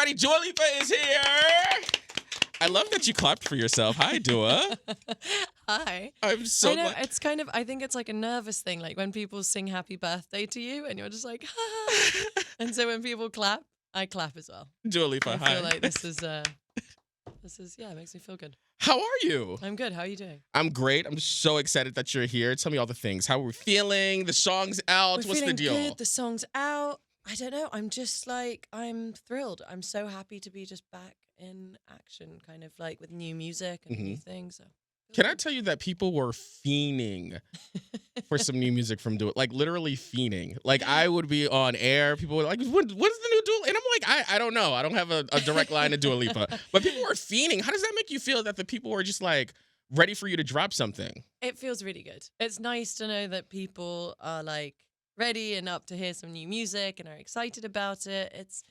everybody. Dua Lipa is here. I love that you clapped for yourself. Hi, Dua. Hi. I'm so I know, glad. it's kind of, I think it's like a nervous thing, like when people sing happy birthday to you and you're just like, ha. And so when people clap, I clap as well. Dua Lipa, I hi. feel like this is, yeah, it makes me feel good. How are you? I'm good. How are you doing? I'm great. I'm so excited that you're here. Tell me all the things. How are we feeling? The song's out. We're What's the feeling deal? good. The song's out. I don't know. I'm just like, I'm thrilled. I'm so happy to be just back in action, kind of like with new music and new things. So Can I tell you that people were fiending for some new music from Dua? Like literally fiending. Like I would be on air. People were like, what is the new Dua? And I'm like, I don't know. I don't have a direct line to Dua Lipa. But people were fiending. How does that make you feel that the people were just like ready for you to drop something? It feels really good. It's nice to know that people are like ready and up to hear some new music and are excited about it. It's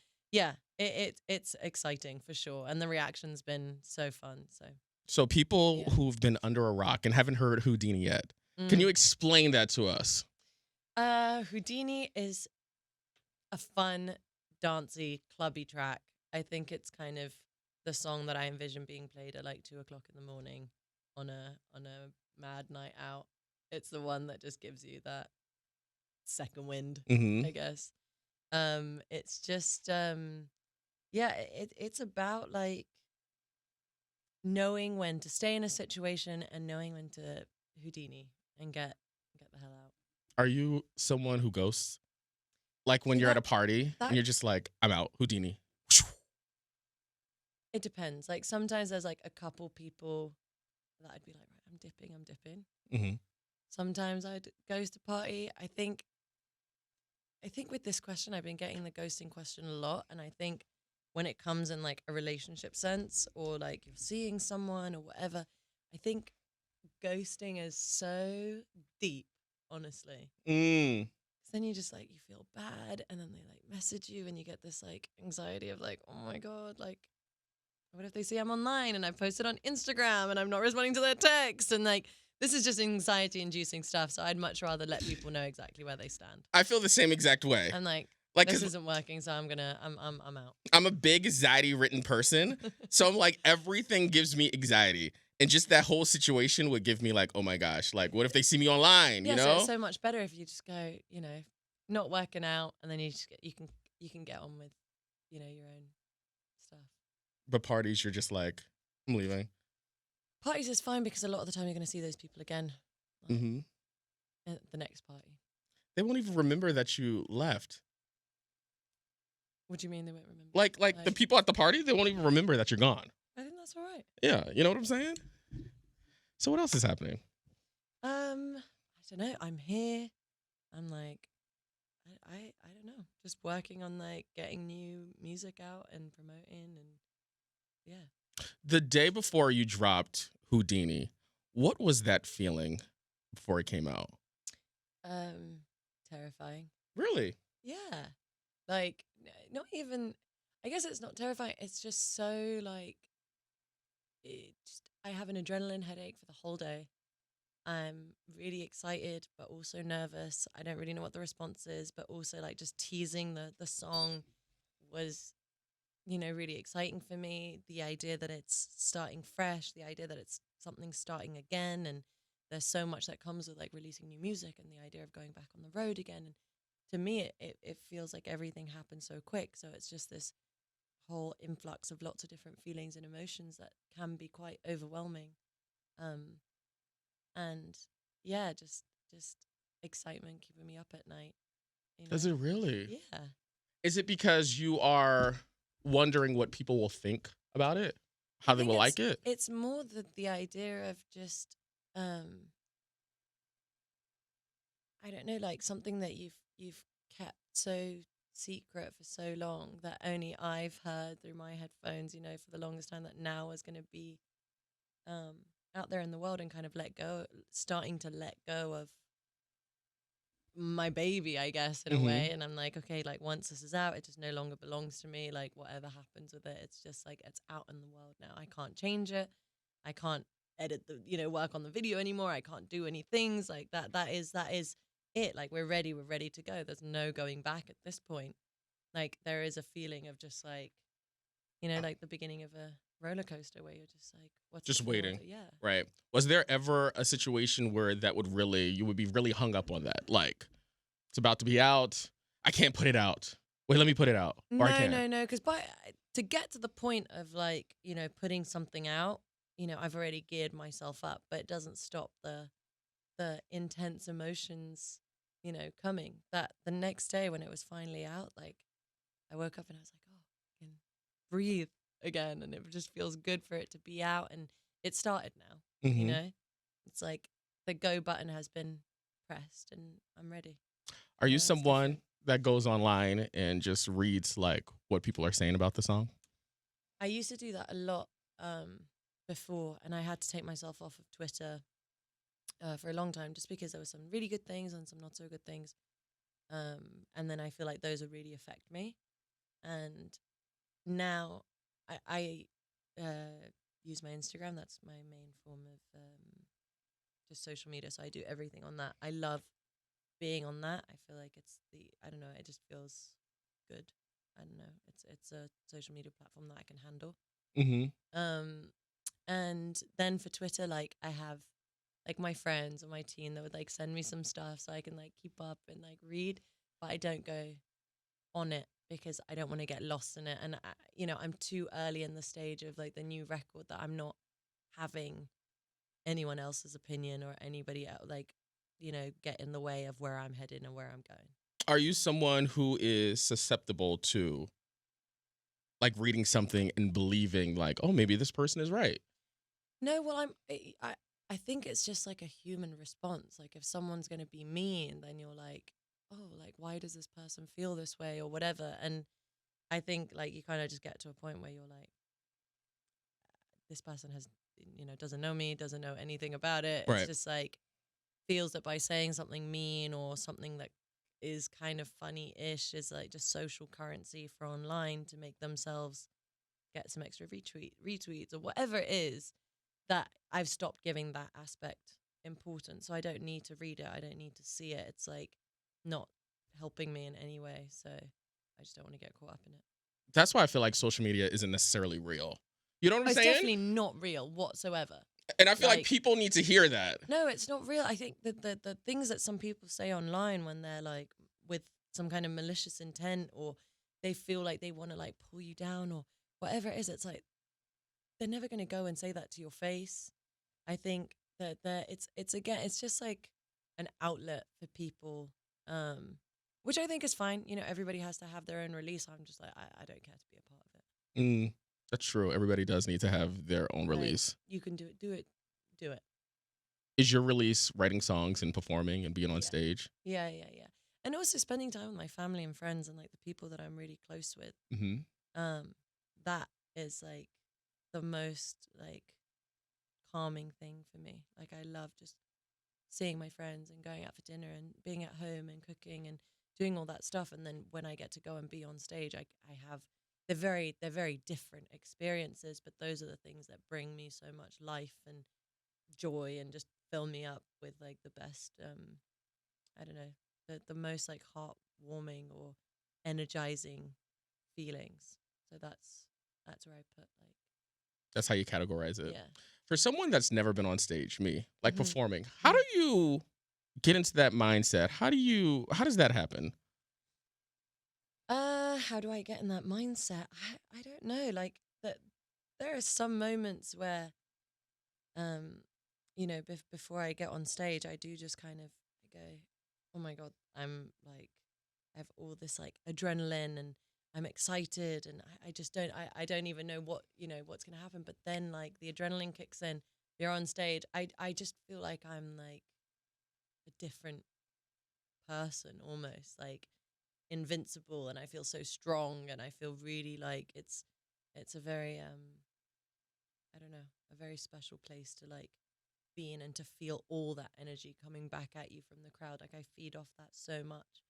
exciting for sure. And the reaction's been so fun. So people who've been under a rock and haven't heard Houdini yet, can you explain that to us? Houdini is a fun, dancey, clubby track. I think it's kind of the song that I envision being played at like 2:00 in the morning on a mad night out. It's the one that just gives you that second wind, I guess. It's just it's about like knowing when to stay in a situation and knowing when to Houdini and get the hell out. Are you someone who ghosts? Like when you're at a party and you're just like, I'm out, Houdini. It depends. Like sometimes there's like a couple people that I'd be like, right, I'm dipping. Mm-hmm. Sometimes I'd ghost a party. I think with this question, I've been getting the ghosting question a lot. And I think when it comes in like a relationship sense or like you're seeing someone or whatever, I think ghosting is so deep, honestly. Then you just like, you feel bad and then they like message you and you get this like anxiety of like, oh my God, like, what if they see I'm online and I posted on Instagram and I'm not responding to their text? And like, this is just anxiety inducing stuff. So I'd much rather let people know exactly where they stand. I feel the same exact way. I'm like this isn't working. So I'm out. I'm a big anxiety ridden person. So I'm like, everything gives me anxiety. And just that whole situation would give me like, oh my gosh, like what if they see me online, you know? So it's so much better if you just go, you know, not working out and then you can get on with, you know, your own stuff. But parties, you're just like, I'm leaving. Parties is fine because a lot of the time you're going to see those people again at the next party. They won't even remember that you left. What do you mean they won't remember? Like the people at the party, they won't even remember that you're gone. I think that's all right. Yeah, you know what I'm saying? So what else is happening? I don't know. I'm here. I'm like, I don't know. Just working on like getting new music out and promoting and yeah. The day before you dropped Houdini, what was that feeling before it came out? Terrifying. Really? Yeah. Like, not even, I guess it's not terrifying. It's just so like, I have an adrenaline headache for the whole day. I'm really excited, but also nervous. I don't really know what the response is, but also like just teasing the song was, you know, really exciting for me. The idea that it's starting fresh, the idea that it's something starting again. And there's so much that comes with like releasing new music and the idea of going back on the road again. And to me, it feels like everything happens so quick. So it's just this whole influx of lots of different feelings and emotions that can be quite overwhelming. And yeah, just excitement keeping me up at night. You know? Does it really? Yeah. Is it because you are wondering what people will think about it? How they will like it? It's more the idea of just, I don't know, like something that you've kept so secret for so long that only I've heard through my headphones, you know, for the longest time, that now is going to be out there in the world and kind of starting to let go of my baby, I guess, in a way. And I'm like, okay, like once this is out, it just no longer belongs to me. Like whatever happens with it, it's just like, it's out in the world now. I can't change it. I can't edit work on the video anymore. I can't do any things like that. That is it. Like we're ready to go. There's no going back at this point. Like there is a feeling of just like like the beginning of a roller coaster where you're just like, what's Just in order? waiting. Yeah. Right. Was there ever a situation where that would really, you would be really hung up on that? Like, it's about to be out. I can't put it out. Wait, let me put it out. Or I No, can. no, because to get to the point of like, putting something out, I've already geared myself up, but it doesn't stop the intense emotions, coming. That the next day when it was finally out, like I woke up and I was like, oh, I can breathe again, and it just feels good for it to be out, and it started now. Hmm. It's like the go button has been pressed, and I'm ready. Are you It's someone different. that goes online and just reads like what people are saying about the song? I used to do that a lot before, and I had to take myself off of Twitter for a long time just because there were some really good things and some not so good things. And then I feel like those would really affect me. And now I use my Instagram. That's my main form of just social media. So I do everything on that. I love being on that. I feel like I don't know, it just feels good. I don't know. It's a social media platform that I can handle. Hmm. Um, and then for Twitter, like I have like my friends or my team that would like send me some stuff so I can like keep up and like read, but I don't go on it because I don't want to get lost in it. And I'm too early in the stage of like the new record that I'm not having anyone else's opinion or anybody else like get in the way of where I'm heading and where I'm going. Are you someone who is susceptible to like reading something and believing like, oh, maybe this person is right? No, well, I think it's just like a human response. Like if someone's going to be mean, then you're like, oh, like why does this person feel this way or whatever? And I think like you kind of just get to a point where you're like, this person has, doesn't know me, doesn't know anything about it. It's Right. just like feels that by saying something mean or something that is kind of funny-ish is like just social currency for online to make themselves get some extra retweets or whatever it is, that I've stopped giving that aspect importance. So I don't need to read it. I don't need to see it. It's like not helping me in any way. So I just don't want to get caught up in it. That's why I feel like social media isn't necessarily real. You know what I'm It's saying? definitely not real whatsoever. And I feel like like- people need to hear that. No, it's not real. I think that the things that some people say online when they're like with some kind of malicious intent or they feel like they want to like pull you down or whatever it is, it's like they're never going to go and say that to your face. I think that it's again, it's just like an outlet for people, which I think is fine. Everybody has to have their own release. I'm just like, I don't care to be a part of it. That's true. Everybody does need to have their own Like, release. you can do it. Is your release writing songs and performing and being on Yeah. stage? Yeah. And also spending time with my family and friends and like the people that I'm really close with. Mm-hmm. That is like the most like calming thing for me. Like I love just seeing my friends and going out for dinner and being at home and cooking and doing all that stuff. And then when I get to go and be on stage, I have they're very different experiences, but those are the things that bring me so much life and joy and just fill me up with like the best I don't know, the most like heartwarming or energizing feelings. So that's where I put like, That's how you categorize it. yeah. For someone that's never been on stage, me, like Mhm. performing, how do you get into that mindset? How does that happen? How do I get in that mindset? I don't know. Like that, there are some moments where, um, before I get on stage, I do just kind of go, oh my god, I'm like, I have all this like adrenaline and I'm excited and I just I don't even know what's gonna happen. But then like the adrenaline kicks in, you're on stage. I just feel like I'm like a different person almost like invincible, and I feel so strong, and I feel really like it's a very I don't know, a very special place to like be in and to feel all that energy coming back at you from the crowd. Like I feed off that so much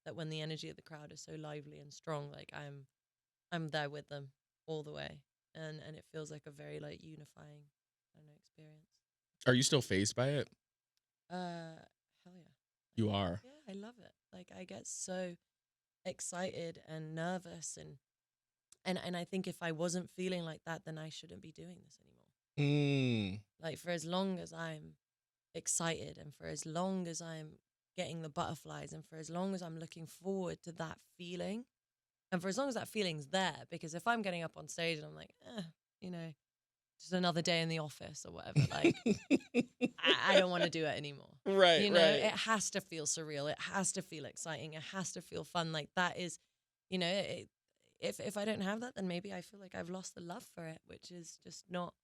that when the energy of the crowd is so lively and strong, like I'm there with them all the way, and it feels like a very like unifying, I don't know, experience. Are you still fazed by it? Hell yeah. You are. Yeah, I love it. Like I get so excited and nervous and And I think if I wasn't feeling like that, then I shouldn't be doing this anymore. Like, for as long as I'm excited, and for as long as I'm getting the butterflies, and for as long as I'm looking forward to that feeling, and for as long as that feeling's there, because if I'm getting up on stage and I'm like, you know, just another day in the office or whatever, like, I don't want to do it anymore. Right, You know, right. it has to feel surreal. It has to feel exciting. It has to feel fun. Like, that is, you know, if I don't have that, then maybe I feel like I've lost the love for it, which is just not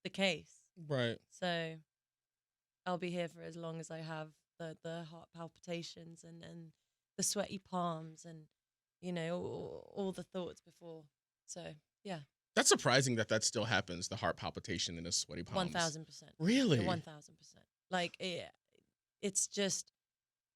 the case. Right. So I'll be here for as long as I have the heart palpitations and the sweaty palms and, you know, all the thoughts before. So, yeah. That's surprising that still happens, the heart palpitation and the sweaty palms. 1,000%. Really? 1,000%. Like, it's just,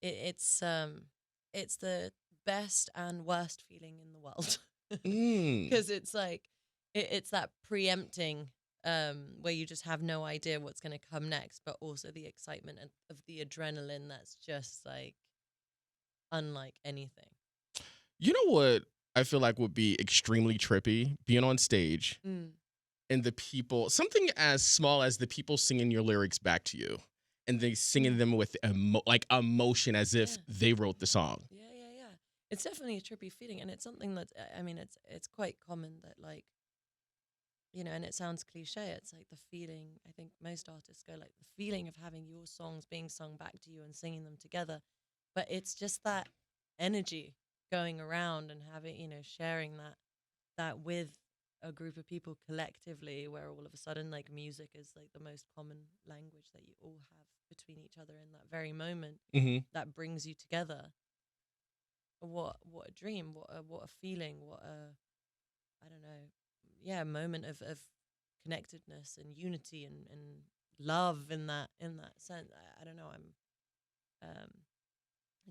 it's the best and worst feeling in the world. Because it's like, it's that preempting where you just have no idea what's going to come next, but also the excitement of the adrenaline that's just like unlike anything. You know what I feel like would be extremely trippy? Being on stage and the people, something as small as the people singing your lyrics back to you and they singing them with emotion as if they wrote the song. Yeah. It's definitely a trippy feeling, and it's something that, I mean, it's quite common that, like, you know, and it sounds cliche, it's like the feeling, I think most artists go like the feeling of having your songs being sung back to you and singing them together. But it's just that energy going around and having, you know, sharing that with a group of people collectively, where all of a sudden, like, music is like the most common language that you all have between each other in that very moment that brings you together. What a dream, what a feeling, I don't know, moment of connectedness and unity and love in that sense. I don't know, I'm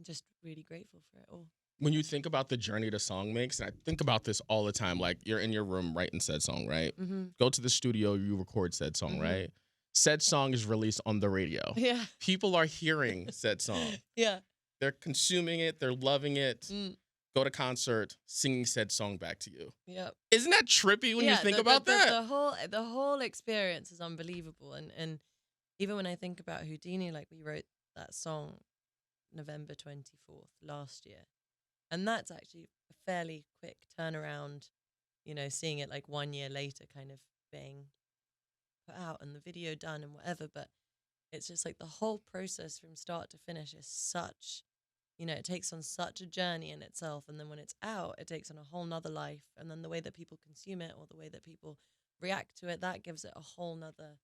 just really grateful for it all. When you think about the journey the song makes, and I think about this all the time, like, you're in your room writing said song, right? Go to the studio, you record said song, right? Said song is released on the radio. Yeah. People are hearing said song. Yeah. They're consuming it. They're loving it. Go to concert, singing said song back to you. Yep. Isn't that trippy when you think about that? The whole experience is unbelievable. And even when I think about Houdini, like, we wrote that song November 24th last year. And that's actually a fairly quick turnaround, you know, seeing it like 1 year later kind of being put out and the video done and whatever. But it's just like the whole process from start to finish is such, you know, it takes on such a journey in itself. And then when it's out, it takes on a whole nother life. And then the way that people consume it or the way that people react to it, that gives it a whole nother,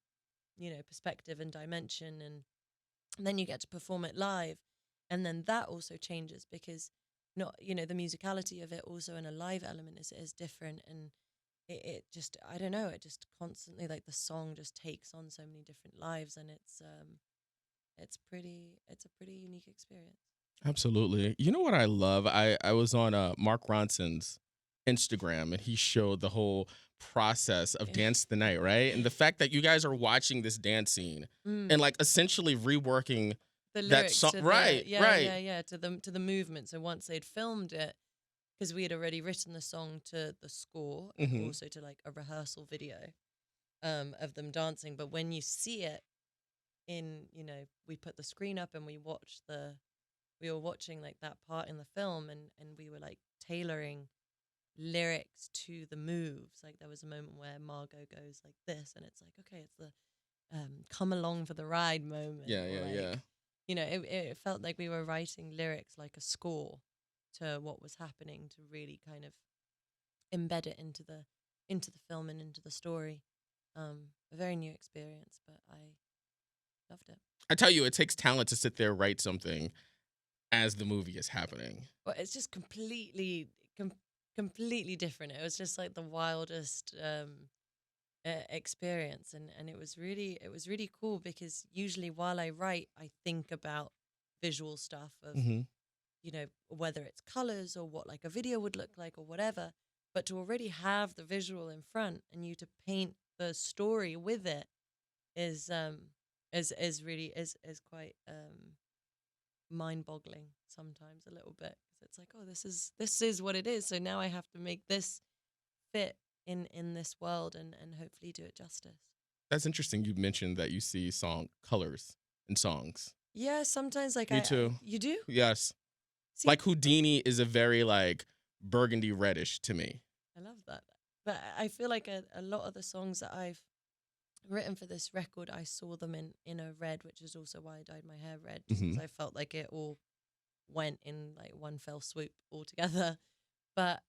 you know, perspective and dimension. And then you get to perform it live. And then that also changes because, not, you know, the musicality of it also in a live element is different. And it just, I don't know, it just constantly, like, the song just takes on so many different lives, and it's a pretty unique experience. Absolutely. You know what I love? I was on Mark Ronson's Instagram, and he showed the whole process of Dance the Night, right? And the fact that you guys are watching this dance scene and, like, essentially reworking the that lyrics song. to Right, to the movement. So once they'd filmed it, because we had already written the song to the score and also to, like, a rehearsal video of them dancing. But when you see it in, you know, we put the screen up and we were watching, like, that part in the film, and we were, like, tailoring lyrics to the moves. Like, there was a moment where Margot goes like this, and it's like, okay, it's the come along for the ride moment. Yeah. You know, it felt like we were writing lyrics like a score to what was happening, to really kind of embed it into the film and into the story. A very new experience, but I loved it. I tell you, it takes talent to sit there and write something as the movie is happening. Well, it's just completely different. It was just like the wildest experience, and it was really cool, because usually while I write, I think about visual stuff of you know, whether it's colors or what, like, a video would look like or whatever, but to already have the visual in front and you to paint the story with it is really quite mind-boggling sometimes, a little bit, because it's like, oh, this is what it is, so now I have to make this fit in this world and hopefully do it justice. That's interesting. You mentioned that you see song colors in songs. Yeah, sometimes like Me too. you do? Yes. See, Like Houdini is a very like burgundy reddish to me. I love that. But I feel like a lot of the songs that I've written for this record, I saw them in a red, which is also why I dyed my hair red, just because I felt like it all went in like one fell swoop all together. But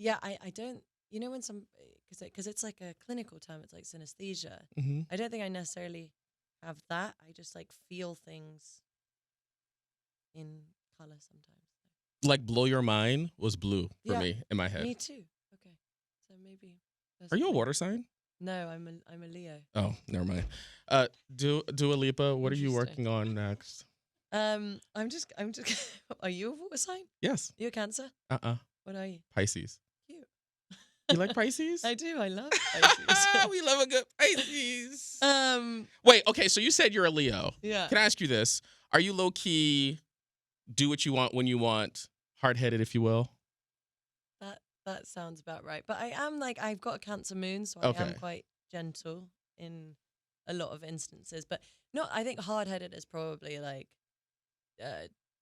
yeah, I don't, you know, when some, because it's like a clinical term, it's like synesthesia. I don't think I necessarily have that. I just like feel things in color sometimes. Like Blow Your Mind was blue for Yeah, me in my head. Me too. Okay, so maybe. Are you a water sign? No, I'm a Leo. Oh, never mind. Dua Lipa, what are you working on next? I'm just. Are you a water sign? Yes. You a Cancer? What are you? Pisces. Cute. You like Pisces? I do. I love Pisces. We love a good Pisces. um. Wait, okay, so you said you're a Leo. Yeah. Can I ask you this? Are you low key, do what you want when you want, hard-headed, if you will? That sounds about right. But I am like, I've got a Cancer moon, so I am quite gentle in a lot of instances. But no, I think hard-headed is probably like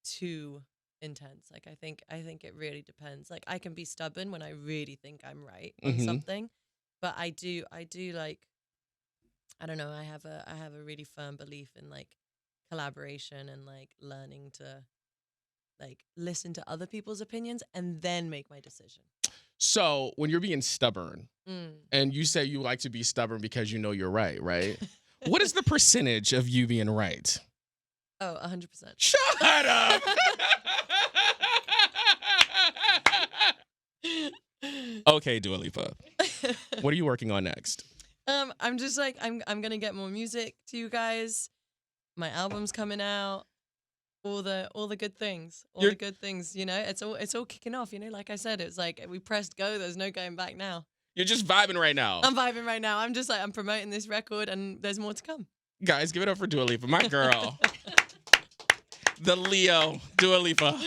too intense. Like I think it really depends. Like I can be stubborn when I really think I'm right on something, but I do like, I don't know, I have a really firm belief in like collaboration and like learning to like listen to other people's opinions and then make my decision. So when you're being stubborn, and you say you like to be stubborn because you know you're right? What is the percentage of you being right? Oh, 100%. Shut up! Okay, Dua Lipa. What are you working on next? I'm just like, I'm gonna get more music to you guys. My album's coming out. All the good things. The good things, you know. It's all kicking off, you know. Like I said, it's like we pressed go, there's no going back now. You're just vibing right now. I'm vibing right now. I'm just like, I'm promoting this record and there's more to come. Guys, give it up for Dua Lipa, my girl. The Leo, Dua Lipa.